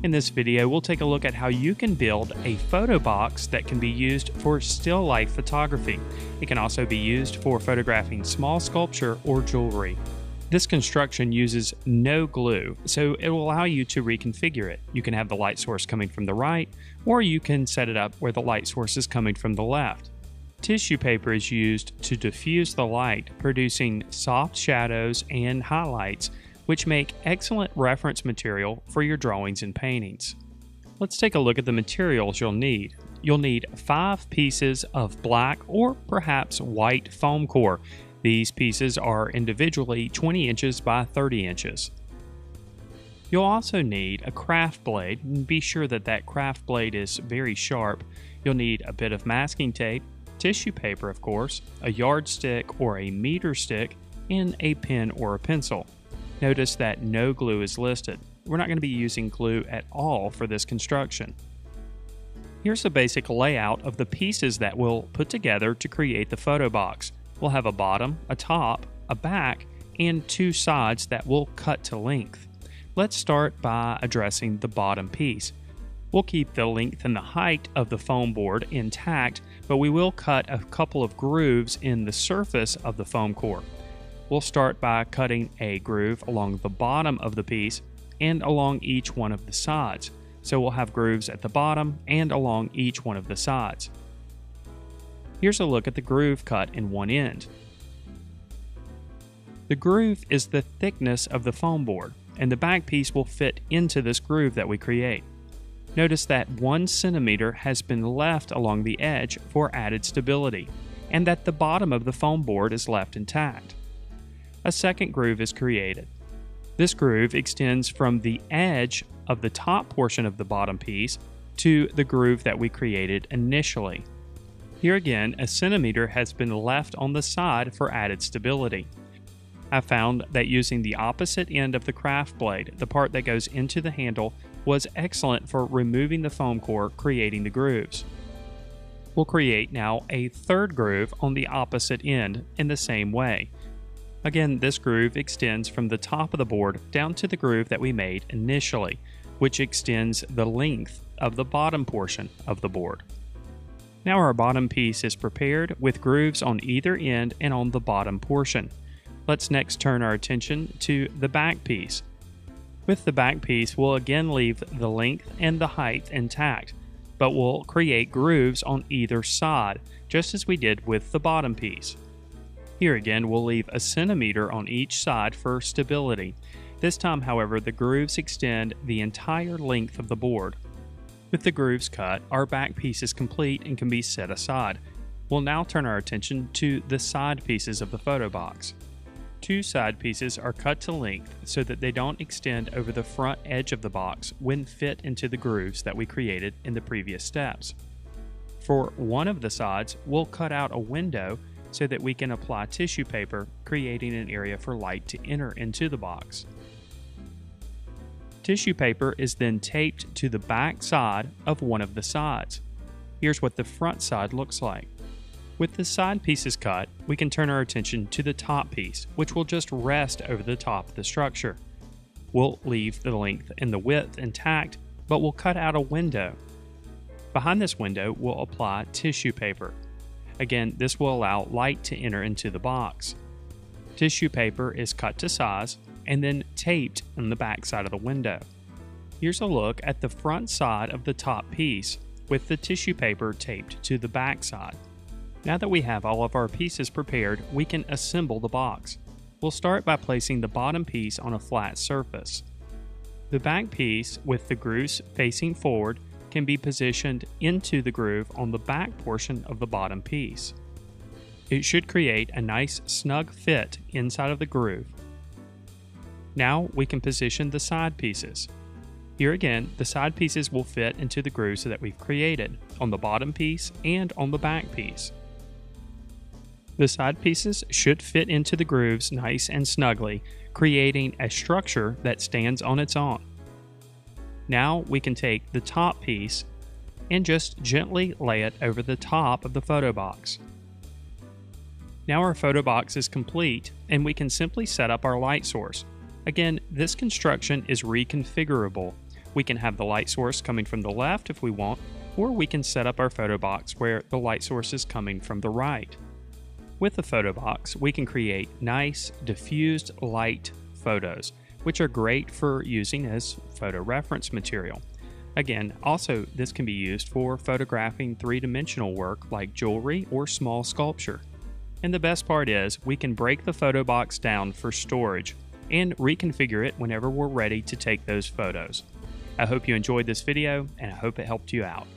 In this video, we'll take a look at how you can build a photo box that can be used for still life photography. It can also be used for photographing small sculpture or jewelry. This construction uses no glue, so it will allow you to reconfigure it. You can have the light source coming from the right, or you can set it up where the light source is coming from the left. Tissue paper is used to diffuse the light, producing soft shadows and highlights, which make excellent reference material for your drawings and paintings. Let's take a look at the materials you'll need. You'll need 5 pieces of black or perhaps white foam core. These pieces are individually 20 inches by 30 inches. You'll also need a craft blade, and be sure that that craft blade is very sharp. You'll need a bit of masking tape, tissue paper of course, a yardstick or a meter stick, and a pen or a pencil. Notice that no glue is listed. We're not going to be using glue at all for this construction. Here's a basic layout of the pieces that we'll put together to create the photo box. We'll have a bottom, a top, a back, and 2 sides that we'll cut to length. Let's start by addressing the bottom piece. We'll keep the length and the height of the foam board intact, but we will cut a couple of grooves in the surface of the foam core. We'll start by cutting a groove along the bottom of the piece and along each one of the sides. So we'll have grooves at the bottom and along each one of the sides. Here's a look at the groove cut in one end. The groove is the thickness of the foam board, and the back piece will fit into this groove that we create. Notice that 1 centimeter has been left along the edge for added stability, and that the bottom of the foam board is left intact. A second groove is created. This groove extends from the edge of the top portion of the bottom piece to the groove that we created initially. Here again, a centimeter has been left on the side for added stability. I found that using the opposite end of the craft blade, the part that goes into the handle, was excellent for removing the foam core, creating the grooves. We'll create now a third groove on the opposite end in the same way. Again, this groove extends from the top of the board down to the groove that we made initially, which extends the length of the bottom portion of the board. Now our bottom piece is prepared with grooves on either end and on the bottom portion. Let's next turn our attention to the back piece. With the back piece, we'll again leave the length and the height intact, but we'll create grooves on either side, just as we did with the bottom piece. Here again, we'll leave a centimeter on each side for stability. This time, however, the grooves extend the entire length of the board. With the grooves cut, our back piece is complete and can be set aside. We'll now turn our attention to the side pieces of the photo box. 2 side pieces are cut to length so that they don't extend over the front edge of the box when fit into the grooves that we created in the previous steps. For one of the sides, we'll cut out a window so that we can apply tissue paper, creating an area for light to enter into the box. Tissue paper is then taped to the back side of one of the sides. Here's what the front side looks like. With the side pieces cut, we can turn our attention to the top piece, which will just rest over the top of the structure. We'll leave the length and the width intact, but we'll cut out a window. Behind this window, we'll apply tissue paper. Again, this will allow light to enter into the box. Tissue paper is cut to size and then taped on the back side of the window. Here's a look at the front side of the top piece with the tissue paper taped to the back side. Now that we have all of our pieces prepared, we can assemble the box. We'll start by placing the bottom piece on a flat surface. The back piece, with the grooves facing forward, can be positioned into the groove on the back portion of the bottom piece. It should create a nice snug fit inside of the groove. Now we can position the side pieces. Here again, the side pieces will fit into the grooves that we've created on the bottom piece and on the back piece. The side pieces should fit into the grooves nice and snugly, creating a structure that stands on its own. Now we can take the top piece and just gently lay it over the top of the photo box. Now our photo box is complete and we can simply set up our light source. Again, this construction is reconfigurable. We can have the light source coming from the left if we want, or we can set up our photo box where the light source is coming from the right. With the photo box, we can create nice, diffused light photos, which are great for using as photo reference material. Again, also this can be used for photographing three-dimensional work like jewelry or small sculpture. And the best part is, we can break the photo box down for storage and reconfigure it whenever we're ready to take those photos. I hope you enjoyed this video, and I hope it helped you out.